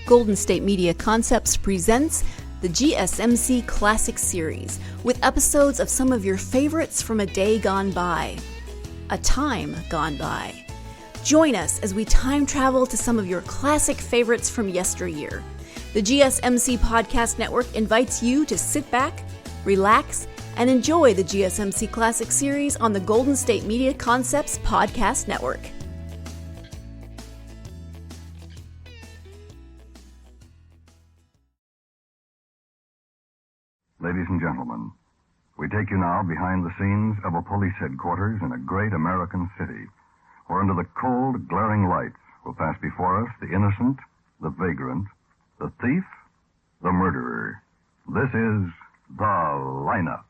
Golden State Media Concepts presents the GSMC Classics series, with episodes of some of your favorites from a day gone by, a time gone by. Join us as we time travel to some of your classic favorites from yesteryear. The GSMC Podcast Network invites you to sit back, relax, and enjoy the GSMC Classics series on the Golden State Media Concepts Podcast Network. Ladies and gentlemen, we take you now behind the scenes of a police headquarters in a great American city, where under the cold, glaring lights will pass before us the innocent, the vagrant, the thief, the murderer. This is The Lineup.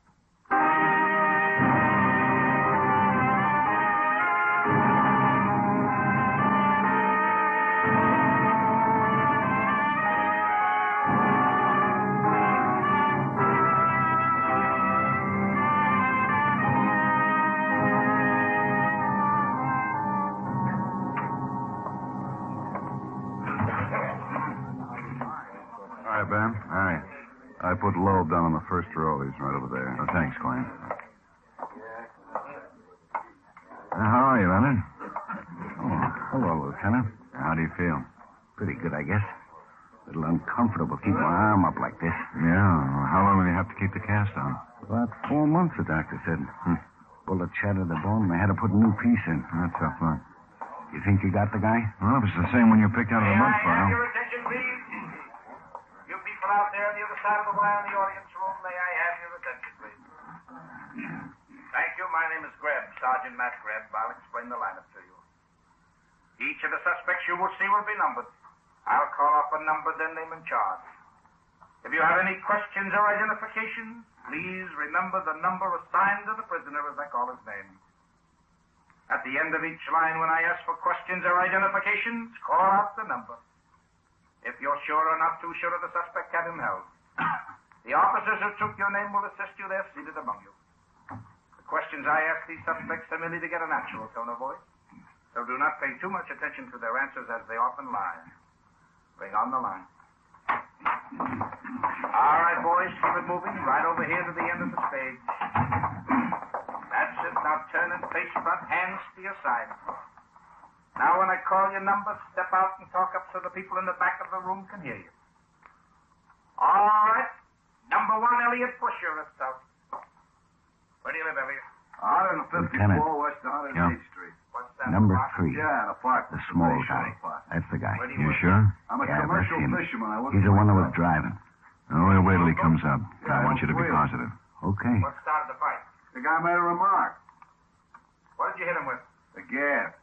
Hi, Ben. Hi. I put Loeb down on the first row. He's right over there. Oh, thanks, Glenn. How are you, Leonard? Oh, hello, Lieutenant. How do you feel? Pretty good, I guess. A little uncomfortable keeping my arm up like this. Yeah. Well, how long will you have to keep the cast on? About 4 months, the doctor said. Bullet shattered the bone, and they had to put a new piece in. That's tough luck. You think you got the guy? Well, if it's the same one you picked out of the mud May I file. have your attention, please? You people out there on the other side of the wire in the audience room, may I have your attention, please? Thank you. My name is Grebb, Sergeant Matt Grebb. I'll explain the lineup to you. Each of the suspects you will see will be numbered. I'll call off a number, then name and charge. If you have any questions or identifications, please remember the number assigned to the prisoner as I call his name. At the end of each line, when I ask for questions or identifications, call out the number. If you're sure or not too sure of the suspect, have him held. The officers who took your name will assist you. They're seated among you. The questions I ask these suspects are merely to get a natural tone of voice, so do not pay too much attention to their answers as they often lie. Bring on the line. All right, boys, keep it moving. Right over here to the end of the stage. That's it. Now turn and face front, hands to your side. Now when I call your number, step out and talk up so the people in the back of the room can hear you. All right. Number 1, Elliot Busher, itself. Where do you live, Elliot? 154 West 108th Yeah. Street. What's that? Number apartment? 3. Yeah, an apartment. The small guy. That's the guy. Where do You work? sure? I'm a Yeah, commercial that's him. fisherman. I work He's the for one that was myself. driving. Oh, we'll wait till he comes up. Yeah, I want you to be wait. positive. Okay. What started the fight? The guy made a remark. What did you hit him with? The gas.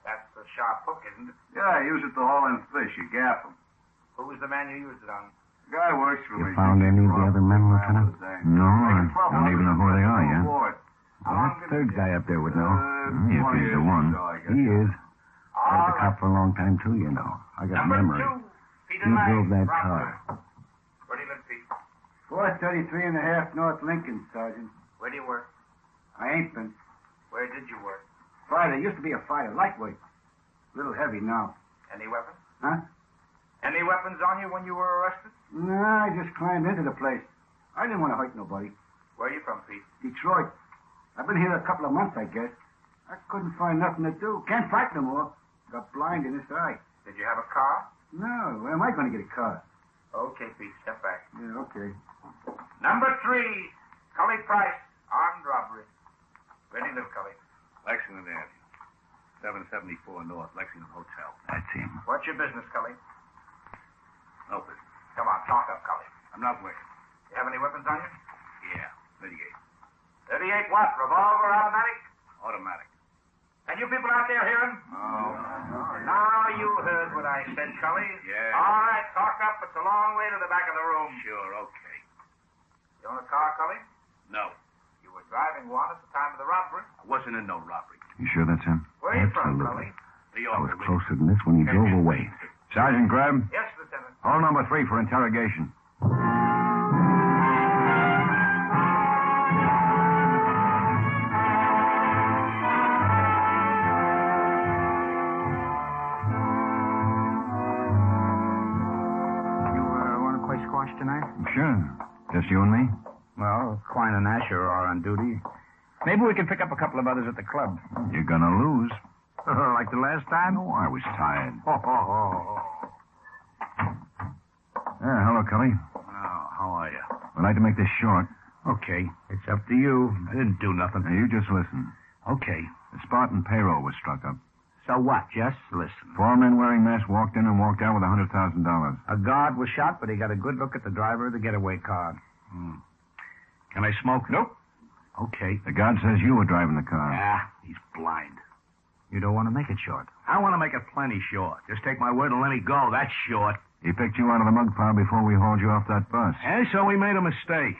That's a sharp hook, isn't it? Yeah, use it to haul in fish. You gap him. Who was the man you used it on? The guy works for You me. found any of the other men, Lieutenant? No, I don't even know who they are yet. Well, that third guy up there would know. If he's the one. He is. I was All a cop for a long time, too, you know. I got Number memory. 2, Peter He Lang, drove that Rockford. car. Where do you live, Pete? 433 and a half North Lincoln, Sergeant. Where do you work? I ain't been. Where did you work? Fighter. Used to be a fighter. Lightweight. Little heavy now. Any weapons? Huh? Any weapons on you when you were arrested? No, I just climbed into the place. I didn't want to hurt nobody. Where are you from, Pete? Detroit. I've been here a couple of months, I guess. I couldn't find nothing to do. Can't fight no more. Got blind in this eye. Did you have a car? No, where am I going to get a car? Okay, Pete, step back. Yeah, okay. Number 3, Cully Price, armed robbery. Where do you live, Cully? Lexington Avenue. 774 North, Lexington Hotel. That's him. What's your business, Cully? Open. Come on, talk up, Cully. I'm not working. You have any weapons on you? Yeah, 38. 38 what? Revolver, automatic? Automatic. And you people out there hearing? Oh. Now you heard what I said, Cully. Yeah. All right, talk up. It's a long way to the back of the room. Sure, okay. You own a car, Cully? No, You were driving one at the time of the robbery. I wasn't in no robbery. You sure that's him? Where are you from, Absolutely. Cully? I was closer than this when he drove away. Sergeant Grebb, Yes, Lieutenant. hold number 3 for interrogation. watch tonight? Sure. Just you and me? Well, Quine and Asher are on duty. Maybe we can pick up a couple of others at the club. You're gonna lose. Like the last time? Oh, I was tired. Oh. Hello, Cully. Oh, how are you? I'd like to make this short. Okay, it's up to you. I didn't do nothing. Now, you just listen. Okay. The Spartan payroll was struck up. So what? Just listen. 4 men wearing masks walked in and walked out with $100,000. A guard was shot, but he got a good look at the driver of the getaway car. Can I smoke? Nope. Okay. The guard says you were driving the car. He's blind. You don't want to make it short. I want to make it plenty short. Just take my word and let me go. That's short. He picked you out of the mug pile before we hauled you off that bus. And so we made a mistake.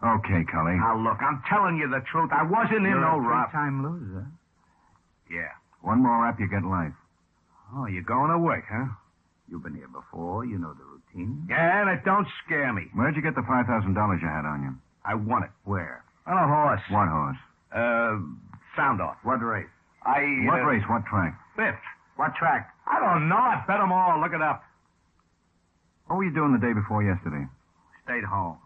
Okay, Cully. Now, look, I'm telling you the truth. I wasn't in no rough. Three-time loser. Yeah. One more rap, you get life. Oh, you're going to work, huh? You've been here before. You know the routine. Yeah, and it don't scare me. Where'd you get the $5,000 you had on you? I won it. Where? On a horse. What horse? Sound off. What race? What race? What track? Fifth. What track? I don't know. I bet them all. Look it up. What were you doing the day before yesterday? Stayed home.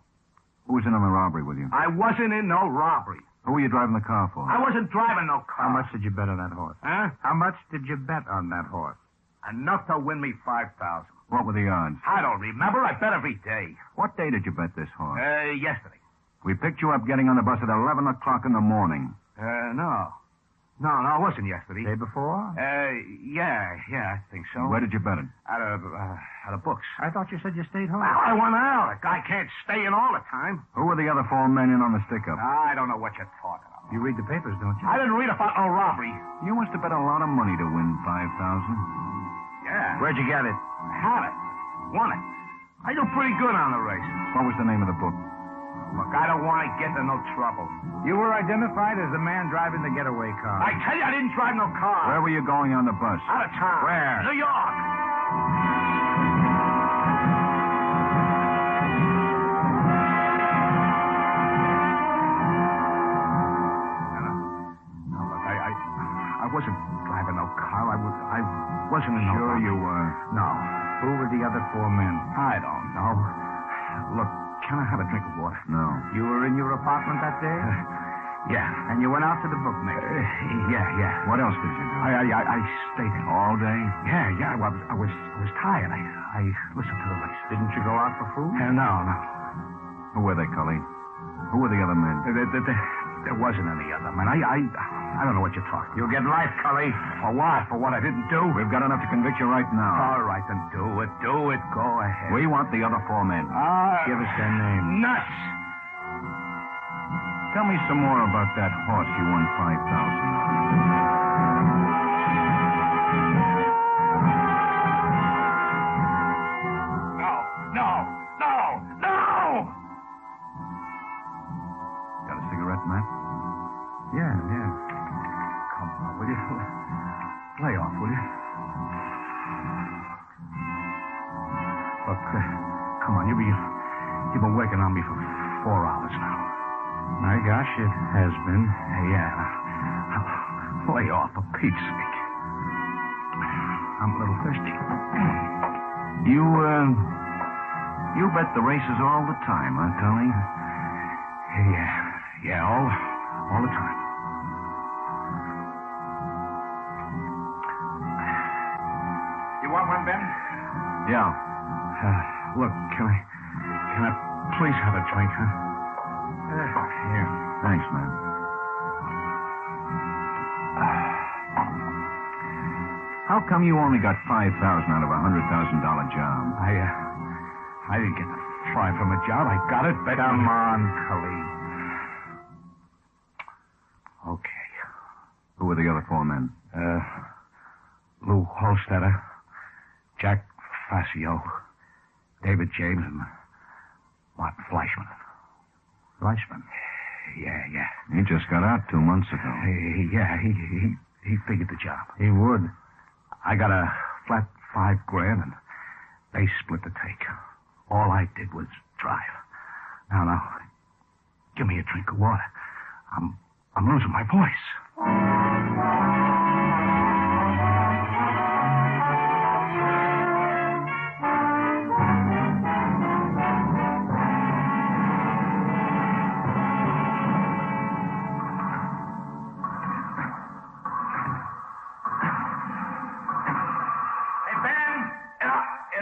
Who was in on the robbery with you? I wasn't in no robbery. Who were you driving the car for? I wasn't driving no car. How much did you bet on that horse? Huh? How much did you bet on that horse? Enough to win me $5,000. What were the odds? I don't remember. I bet every day. What day did you bet this horse? Yesterday. We picked you up getting on the bus at 11 o'clock in the morning. No. No, it wasn't yesterday. Day before? Yeah, I think so. Where did you bet it? Out of books. I thought you said you stayed home. Well, I went out. A guy can't stay in all the time. Who were the other 4 men in on the stick-up? I don't know what you're talking about. You read the papers, don't you? I didn't read about no robbery. You must have bet a lot of money to win $5,000. Yeah. Where'd you get it? Had it. Won it. I do pretty good on the race. What was the name of the book? Look, I don't want to get into no trouble. You were identified as the man driving the getaway car. I tell you, I didn't drive no car. Where were you going on the bus? Out of town. Where? New York. Now, look, I wasn't driving no car. I wasn't in no... Sure you were. No. Who were the other 4 men? I don't know. Look, can I have a drink of water? No. You were in your apartment that day? Yeah. And you went out to the bookmaker? Yeah. What else did you do? I stayed in. All day? Yeah. I was tired. I listened to the race. Didn't you go out for food? No. Who were they, Cully? Who were the other men? There wasn't any other man. I don't know what you're talking about. You'll get life, Cully. For what? For what I didn't do? We've got enough to convict you right now. All right, then do it. Do it. Go ahead. We want the other 4 men. Give us their names. Nuts! Tell me some more about that horse you won $5,000 on. No! Got a cigarette, Matt? Yeah. Come on, will you? Lay off, will you? Look, come on. You've been working on me for 4 hours now. My gosh, it has been. Yeah. Lay off, for Pete's sake. I'm a little thirsty. You bet the races all the time, huh, Cully? Yeah, all the time. You want one, Ben? Yeah. Look, can I please have a drink, huh? Here. Thanks, man. How come you only got $5,000 out of a $100,000 job? I didn't get to fly from a job. I got it. Bet Come on, Cully. Okay. Who were the other 4 men? Lou Holstetter, Jack Facio, David James, and Martin Fleischman. Fleischman? Yeah. He just got out 2 months ago. He figured the job. He would. I got a flat $5,000, and they split the take. All I did was drive. Now, give me a drink of water. I'm losing my voice.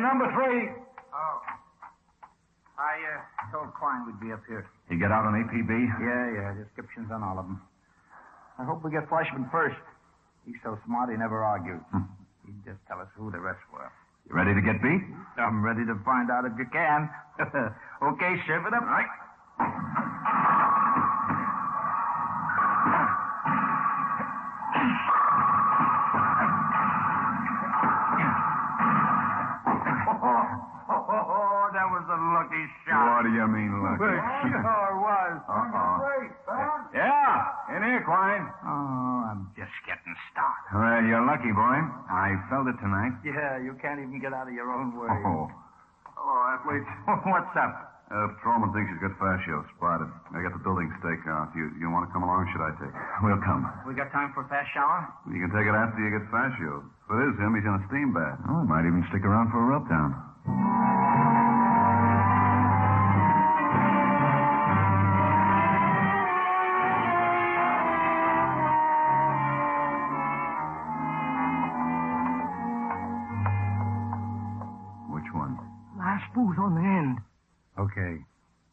number 3. Oh. I told Klein we'd be up here. You get out on APB? Yeah. Descriptions on all of them. I hope we get Fleischman first. He's so smart he never argues. He'd just tell us who the rest were. You ready to get beat? I'm ready to find out if you can. Okay, serve it up. All right. Oh, that was a lucky shot. What do you mean, lucky? Sure was. Yeah, in here, Klein. Oh, I'm just getting started. Well, you're lucky, boy. I felt it tonight. Yeah, you can't even get out of your own way. Oh. Hello, athletes. What's up? Patrolman thinks he's got fascio spotted. I got the building staked out. You want to come along, or should I take it? We'll come. We got time for a fast shower? You can take it after you get fascio. If it is him, he's in a steam bath. Oh, might even stick around for a rub down. Which one? Last booth on the end. Okay.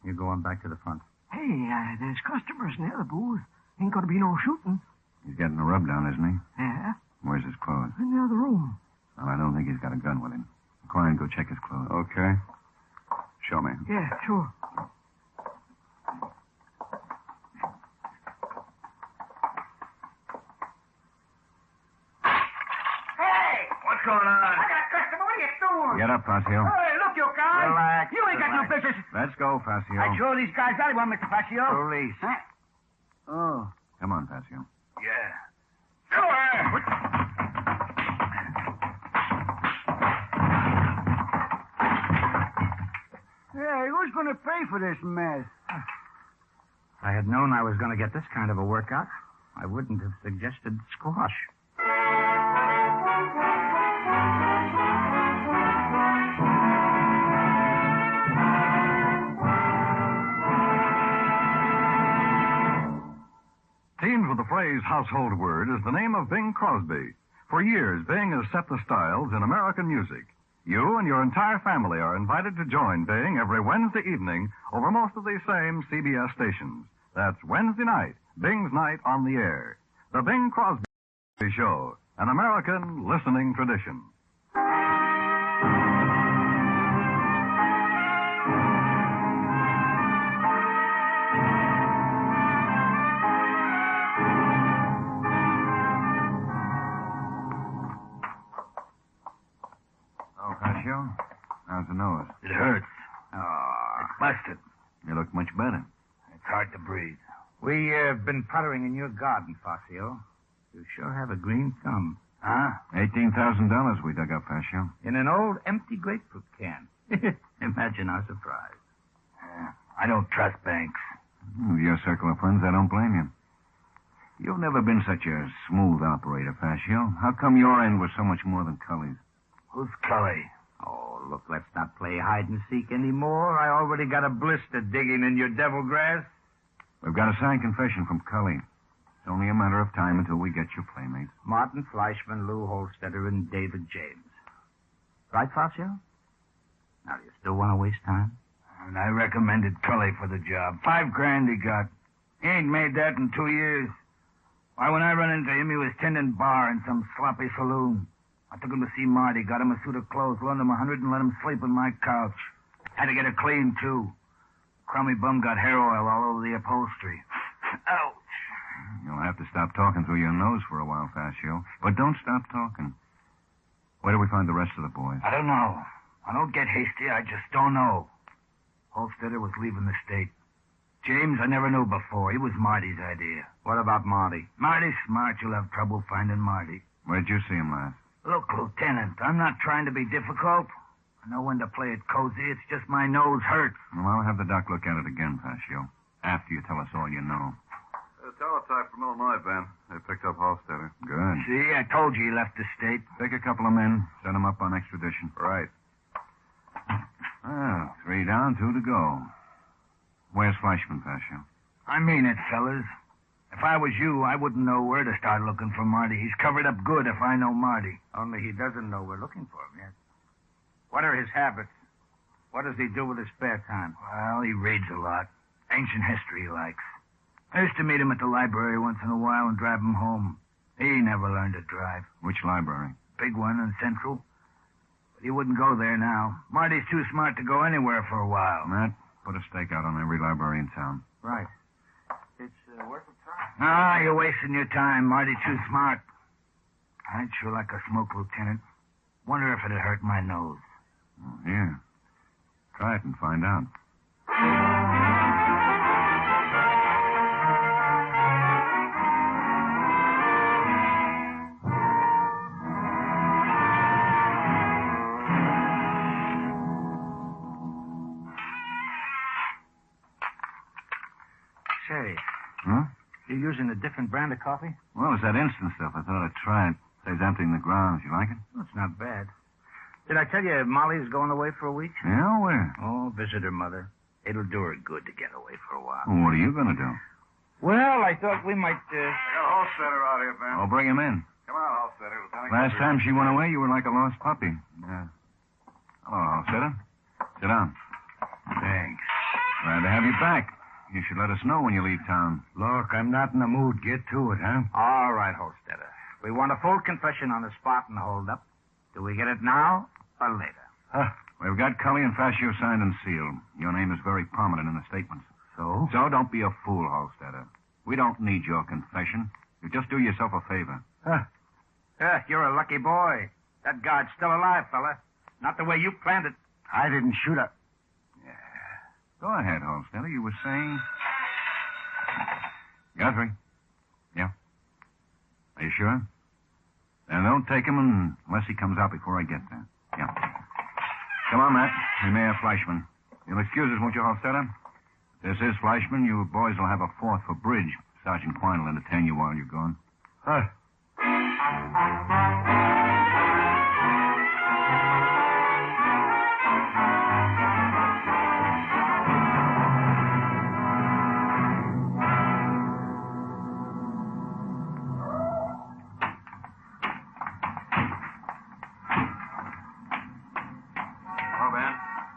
You go on back to the front. Hey, there's customers in the other booth. Ain't gonna be no shooting. He's getting a rub down, isn't he? Yeah, Where's his clothes? in the other room. Well, I don't think he's got a gun with him. Klein, go check his clothes. Okay. Show me. Yeah, sure. Hey! What's going on? I got a customer. What are you doing? Get up, Facio. Hey, look, you guys. Relax. You ain't got no business. Let's go, Facio. I drew these guys out. You want Mr. Facio? Police. Huh? Oh. Come on, Facio. Yeah. Sure. Hey, who's going to pay for this mess? If I had known I was going to get this kind of a workout, I wouldn't have suggested squash. Teamed with the phrase household word is the name of Bing Crosby. For years, Bing has set the styles in American music. You and your entire family are invited to join Bing every Wednesday evening over most of these same CBS stations. That's Wednesday night, Bing's Night on the Air. The Bing Crosby Show, an American listening tradition. Oh, Facio, how's the nose? It hurts. Oh, it's busted. You look much better. It's hard to breathe. We've been puttering in your garden, Facio. You sure have a green thumb. Huh? $18,000 we dug up, Facio. In an old empty grapefruit can. Imagine our surprise. I don't trust banks. With your circle of friends, I don't blame you. You've never been such a smooth operator, Facio. How come your end was so much more than Cully's? Who's Cully? Oh, look, let's not play hide and seek anymore. I already got a blister digging in your devil grass. We've got a signed confession from Cully. It's only a matter of time until we get your playmates. Martin Fleischman, Lou Holstetter, and David James. Right, Facio? Now, do you still want to waste time? And I recommended Cully for the job. $5,000 he got. He ain't made that in 2 years. Why, when I run into him, he was tending bar in some sloppy saloon. I took him to see Marty, got him a suit of clothes, loaned him $100 and let him sleep on my couch. Had to get it clean, too. Crummy bum got hair oil all over the upholstery. Ouch. You'll have to stop talking through your nose for a while, Facio. But don't stop talking. Where do we find the rest of the boys? I don't know. I don't get hasty. I just don't know. Holstetter was leaving the state. James, I never knew before. He was Marty's idea. What about Marty? Marty's smart. You'll have trouble finding Marty. Where'd you see him last? Look, Lieutenant, I'm not trying to be difficult. I know when to play it cozy. It's just my nose hurts. Well, I'll have the doc look at it again, Facio. After you tell us all you know. Teletype from Illinois, Ben. They picked up Holstetter. Good. See, I told you he left the state. Take a couple of men, send them up on extradition. Right. Well, 3 down, 2 to go. Where's Fleischman, Facio? I mean it, fellas. If I was you, I wouldn't know where to start looking for Marty. He's covered up good if I know Marty. Only he doesn't know we're looking for him yet. What are his habits? What does he do with his spare time? Well, he reads a lot. Ancient history he likes. I used to meet him at the library once in a while and drive him home. He never learned to drive. Which library? Big one in Central. But he wouldn't go there now. Marty's too smart to go anywhere for a while. Matt, put a stake out on every library in town. Right. It's worth a try. Ah, you're wasting your time. Marty too smart. I'd sure like a smoke, Lieutenant. Wonder if it'd hurt my nose. Oh, here. Try it and find out. Say, Huh? you using a different brand of coffee? Well, it's that instant stuff. I thought I'd try it. Saves emptying the grounds. You like it? That's not bad. Did I tell you Molly's going away for a week? Yeah, where? Oh, visit her mother. It'll do her good to get away for a while. Well, what are you going to do? Well, I thought we might, I got a Holstetter out here, Ben. I'll bring him in. Come on, Holstetter. Lieutenant Last Guthrie. time she went away, you were like a lost puppy. Yeah. Hello, Holstetter. Sit down. Thanks. Glad to have you back. You should let us know when you leave town. Look, I'm not in the mood. Get to it, huh? All right, Holstetter. We want a full confession on the spot and hold up. Do we get it now or later? Huh? We've got Cully and Fascio signed and sealed. Your name is very prominent in the statements. So? So don't be a fool, Holstetter. We don't need your confession. You just do yourself a favor. Huh? You're a lucky boy. That guard's still alive, fella. Not the way you planned it. I didn't shoot her. Go ahead, Holstetter. You were saying... Guthrie? Yeah? Are you sure? Then don't take him unless he comes out before I get there. Yeah. Come on, Matt. We may have Fleischman. You'll excuse us, won't you, Holstetter? This is Fleischman. You boys will have a fourth for bridge. Sergeant Quine will entertain you while you're gone. Huh?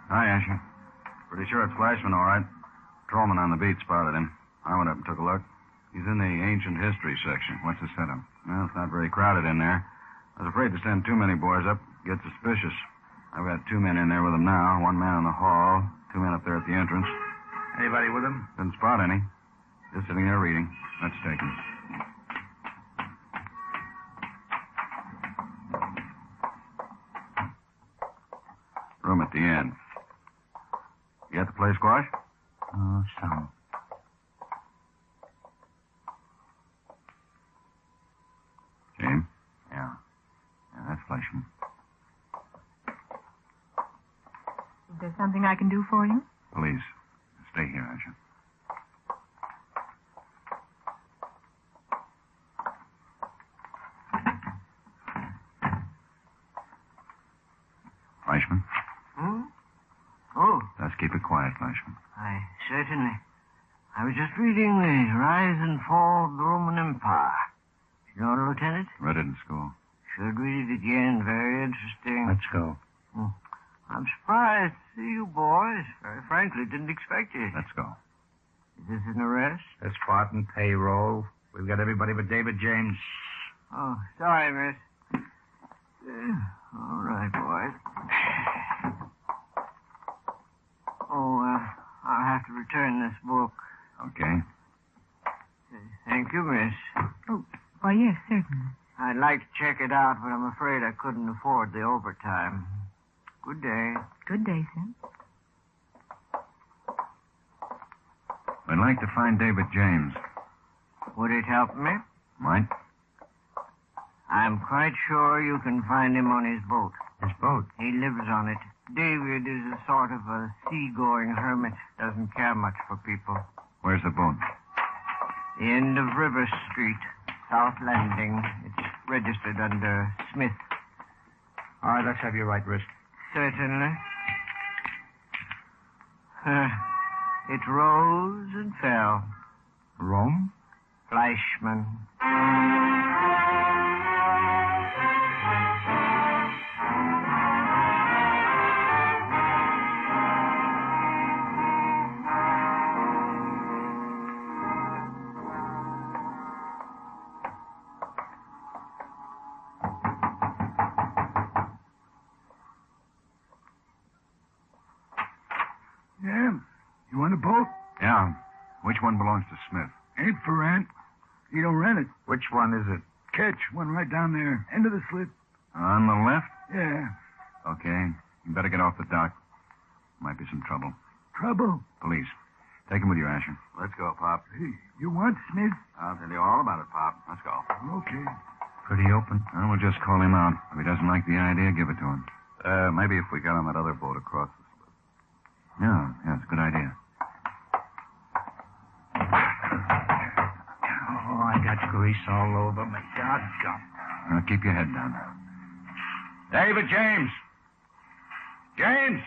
Hi, Asher. Pretty sure it's Flashman, all right. Patrolman on the beat spotted him. I went up and took a look. He's in the ancient history section. What's the setup? Well, it's not very crowded in there. I was afraid to send too many boys up. Get suspicious. I've got 2 men in there with him now. 1 man in the hall. 2 men up there at the entrance. Anybody with him? Didn't spot any. Just sitting there reading. Let's take him. Room at the end. You got the play squash? Oh, some. James? Yeah. Yeah, that's Fleischman. Is there something I can do for you? Please, stay here, Asher. Fleischman? Oh, Let's keep it quiet, Fleischman. certainly. I was just reading the Rise and Fall of the Roman Empire. You know, Lieutenant? Read it in school. Should read it again. Very interesting. Let's go. I'm surprised to see you boys. Very frankly, didn't expect it. Let's go. Is this an arrest? That's Spartan payroll. We've got everybody but David James. Oh, sorry, miss. All right, boys. I'll have to return this book. Okay. Thank you, miss. Oh, why, yes, certainly. I'd like to check it out, but I'm afraid I couldn't afford the overtime. Good day. Good day, sir. I'd like to find David James. Would it help me? Might? I'm quite sure you can find him on his boat. His boat. He lives on it. David is a sort of a sea-going hermit. Doesn't care much for people. Where's the boat? The end of River Street, South Landing. It's registered under Smith. All right, let's have your right wrist. Certainly. It rose and fell. Rome? Fleischman. a boat? Yeah. Which one belongs to Smith? Ain't for rent. He don't rent it. Which one is it? Catch, one right down there. End of the slip. On the left? Yeah. Okay. You better get off the dock. Might be some trouble. Trouble? Police. Take him with you, Asher. Let's go, Pop. Hey, you want Smith? I'll tell you all about it, Pop. Let's go. Okay. Pretty open. Well, we'll just call him out. If he doesn't like the idea, give it to him. Maybe if we got on that other boat across the slip. Yeah, it's a good idea. Oh, I got grease all over me. Doggone. Now, keep your head down. David James. James,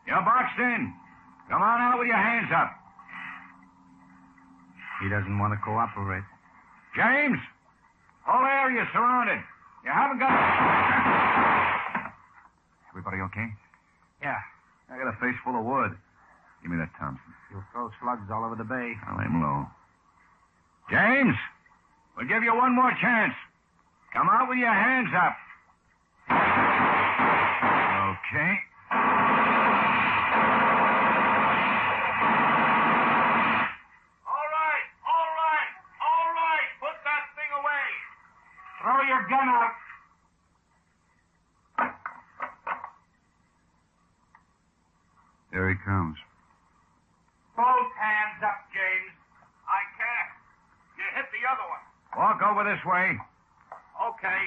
you're boxed in. Come on out with your hands up. He doesn't want to cooperate. James, whole area's surrounded. You haven't got... Everybody okay? Yeah. I got a face full of wood. Give me that Thompson. You'll throw slugs all over the bay. I'll aim low. James, we'll give you one more chance. Come out with your hands up. Okay. All right. Put that thing away. Throw your gun out. There he comes. Both hands up, James. I can't. You hit the other one. Walk over this way. Okay.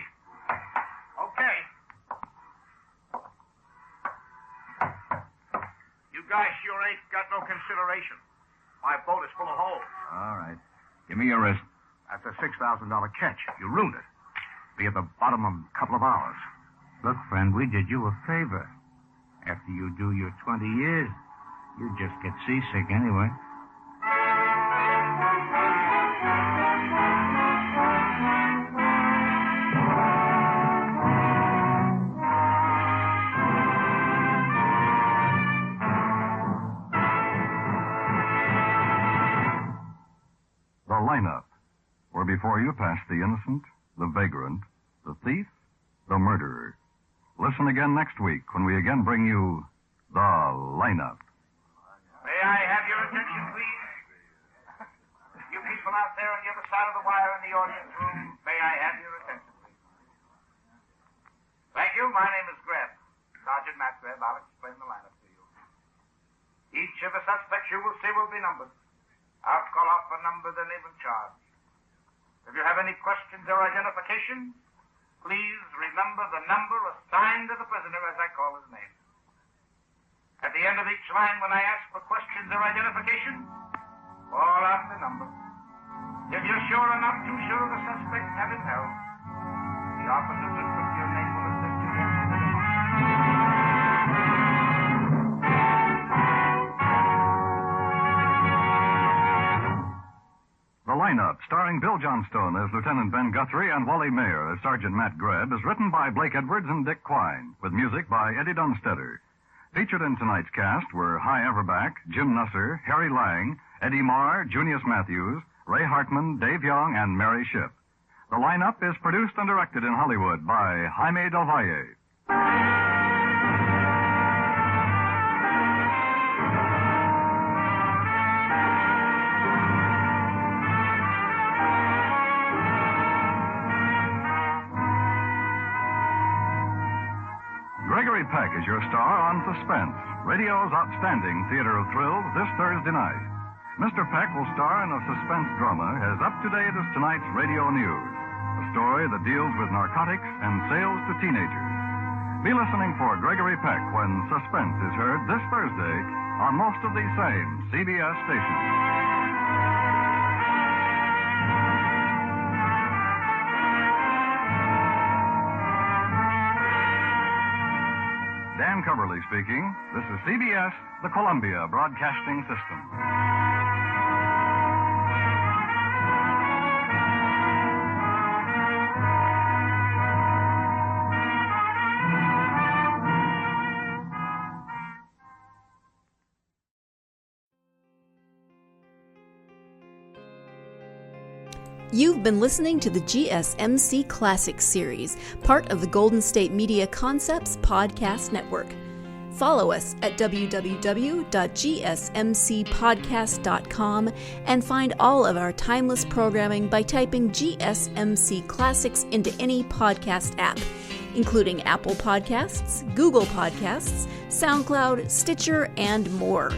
You guys sure ain't got no consideration. My boat is full of holes. All right. Give me your wrist. That's a $6,000 catch. You ruined it. Be at the bottom in a couple of hours. Look, friend, we did you a favor. After you do your 20 years, you just get seasick anyway. The lineup, where before you pass the innocent, the vagrant, the thief, the murderer. Listen again next week when we again bring you the lineup. May I have your attention, please? You people out there on the other side of the wire in the audience room, may I have your attention, please? Thank you. My name is Grebb. Sergeant Matt Grebb. I'll explain the lineup to you. Each of the suspects you will see will be numbered. I'll call off a number, the name and charge. If you have any questions or identification, please remember the number assigned to the prisoner as I call his name. At the end of each line, when I ask for questions or identification, call out the number. If you're sure or not too sure of the suspect, have him held. The officers that took your name will assist you in the The lineup, starring Bill Johnstone as Lieutenant Ben Guthrie and Wally Maher as Sergeant Matt Grebb, is written by Blake Edwards and Dick Quine, with music by Eddie Dunstetter. Featured in tonight's cast were Hy Everback, Jim Nusser, Harry Lang, Eddie Marr, Junius Matthews, Ray Hartman, Dave Young, and Mary Shipp. The lineup is produced and directed in Hollywood by Jaime Del Valle. Gregory Peck is your star on Suspense, radio's outstanding theater of thrills this Thursday night. Mr. Peck will star in a suspense drama as up-to-date as tonight's radio news, a story that deals with narcotics and sales to teenagers. Be listening for Gregory Peck when Suspense is heard this Thursday on most of these same CBS stations. Dan Coverly speaking. This is CBS, the Columbia Broadcasting System. You've been listening to the GSMC Classics series, part of the Golden State Media Concepts Podcast Network. Follow us at www.gsmcpodcast.com and find all of our timeless programming by typing GSMC Classics into any podcast app, including Apple Podcasts, Google Podcasts, SoundCloud, Stitcher, and more.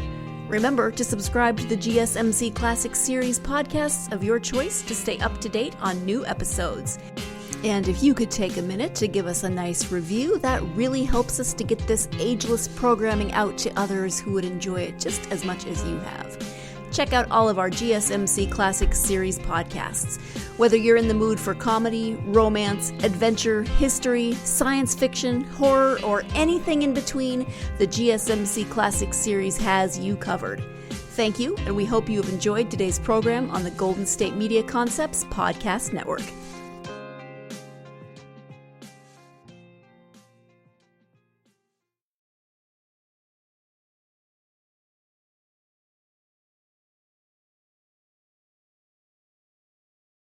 Remember to subscribe to the GSMC Classics series podcasts of your choice to stay up to date on new episodes. And if you could take a minute to give us a nice review, that really helps us to get this ageless programming out to others who would enjoy it just as much as you have. Check out all of our GSMC Classics series podcasts. Whether you're in the mood for comedy, romance, adventure, history, science fiction, horror, or anything in between, the GSMC Classics series has you covered. Thank you, and we hope you have enjoyed today's program on the Golden State Media Concepts Podcast Network.